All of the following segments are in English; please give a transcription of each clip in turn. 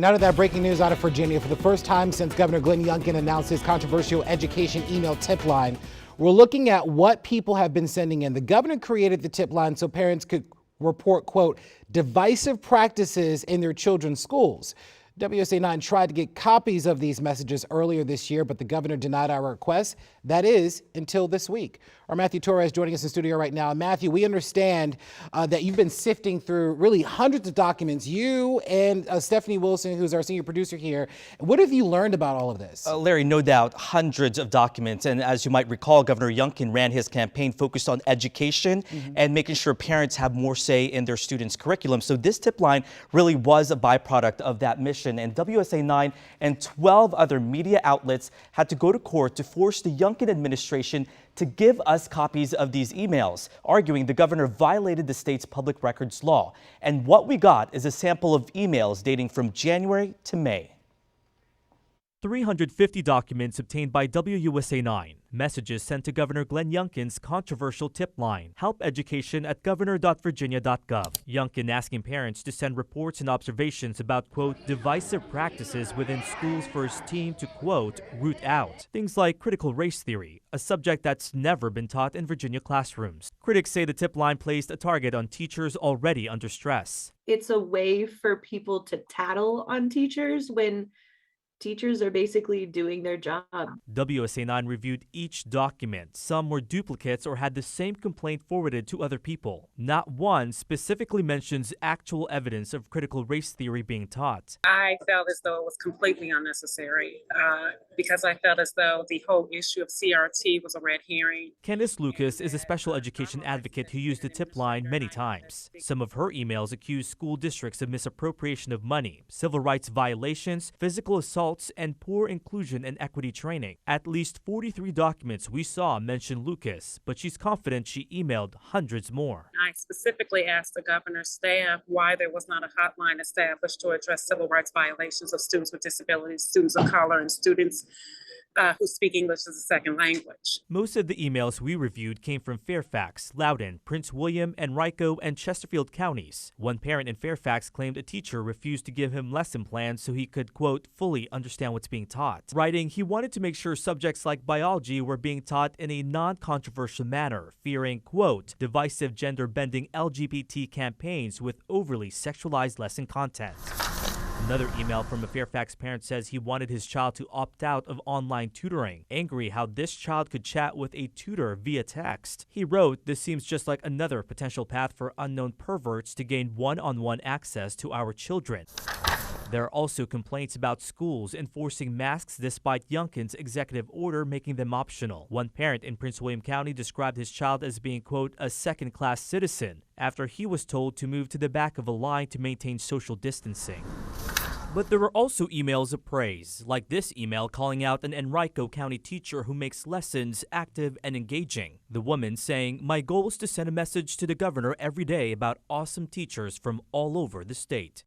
Now to that breaking news out of Virginia. For the first time since Governor Glenn Youngkin announced his controversial education email tip line, we're looking at what people have been sending in. The governor created the tip line so parents could report, quote, divisive practices in their children's schools. WSA 9 tried to get copies of these messages earlier this year, but the governor denied our request. That is until this week. Our Matthew Torres joining us in studio right now. Matthew, we understand that you've been sifting through really hundreds of documents. You and Stephanie Wilson, who's our senior producer here. What have you learned about all of this? Larry, no doubt, hundreds of documents. And as you might recall, Governor Youngkin ran his campaign focused on education and making sure parents have more say in their students' curriculum. So this tip line really was a byproduct of that mission. And WSA 9 and 12 other media outlets had to go to court to force the Youngkin administration to give us copies of these emails, arguing the governor violated the state's public records law. And what we got is a sample of emails dating from January to May. 350 documents obtained by WUSA 9. Messages sent to Governor Glenn Youngkin's controversial tip line, helpeducation@governor.virginia.gov. Youngkin asking parents to send reports and observations about, quote, divisive practices within schools for his team to, quote, root out. Things like critical race theory, a subject that's never been taught in Virginia classrooms. Critics say the tip line placed a target on teachers already under stress. It's a way for people to tattle on teachers when teachers are basically doing their job. WSA 9 reviewed each document. Some were duplicates or had the same complaint forwarded to other people. Not one specifically mentions actual evidence of critical race theory being taught. I felt as though it was completely unnecessary because I felt as though the whole issue of CRT was a red herring. Candace Lucas is a special education advocate who used the tip line many times. Some of her emails accuse school districts of misappropriation of money, civil rights violations, physical assault, and poor inclusion and equity training. At least 43 documents we saw mention Lucas, but she's confident she emailed hundreds more. I specifically asked the governor's staff why there was not a hotline established to address civil rights violations of students with disabilities, students of color, and students who speak English as a second language. Most of the emails we reviewed came from Fairfax, Loudoun, Prince William, Henrico, and Chesterfield counties. One parent in Fairfax claimed a teacher refused to give him lesson plans so he could, quote, fully understand what's being taught. Writing, he wanted to make sure subjects like biology were being taught in a non-controversial manner, fearing, quote, divisive gender-bending LGBT campaigns with overly sexualized lesson content. Another email from a Fairfax parent says he wanted his child to opt out of online tutoring, angry how this child could chat with a tutor via text. He wrote, this seems just like another potential path for unknown perverts to gain one-on-one access to our children. There are also complaints about schools enforcing masks despite Youngkin's executive order making them optional. One parent in Prince William County described his child as being, quote, a second-class citizen after he was told to move to the back of a line to maintain social distancing. But there were also emails of praise, like this email calling out an Henrico County teacher who makes lessons active and engaging. The woman saying, my goal is to send a message to the governor every day about awesome teachers from all over the state.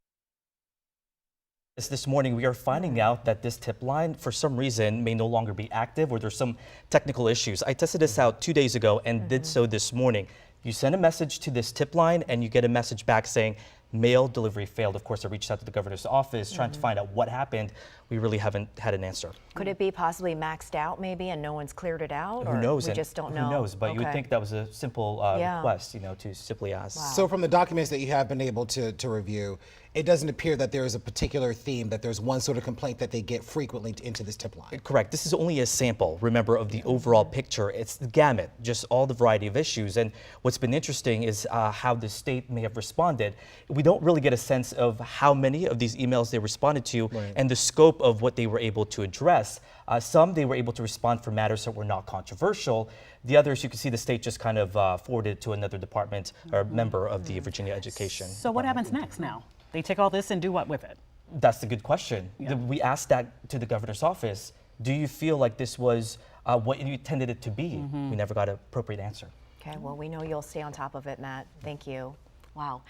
This morning, we are finding out that this tip line, for some reason, may no longer be active or there's some technical issues. I tested this out 2 days ago and did so this morning. You send a message to this tip line and you get a message back saying, mail delivery failed. Of course, I reached out to the governor's office trying to find out what happened. We really haven't had an answer. Could it be possibly maxed out maybe and no one's cleared it out? Who knows? We just don't know. Who knows? But you would think that was a simple request, you know, to simply ask. Wow. So from the documents that you have been able to review, it doesn't appear that there is a particular theme, that there's one sort of complaint that they get frequently into this tip line. Correct. This is only a sample, remember, of the overall picture. It's the gamut, just all the variety of issues. And what's been interesting is how the state may have responded. We don't really get a sense of how many of these emails they responded to and the scope of what they were able to address. Some they were able to respond for matters that were not controversial. The others, you can see the state just kind of forwarded to another department or member of the Virginia Education. So what happens next now? They take all this and do what with it? That's a good question. Yeah. We asked that to the governor's office. Do you feel like this was what you intended it to be? We never got an appropriate answer. Okay, well, we know you'll stay on top of it, Matt. Thank you. Wow.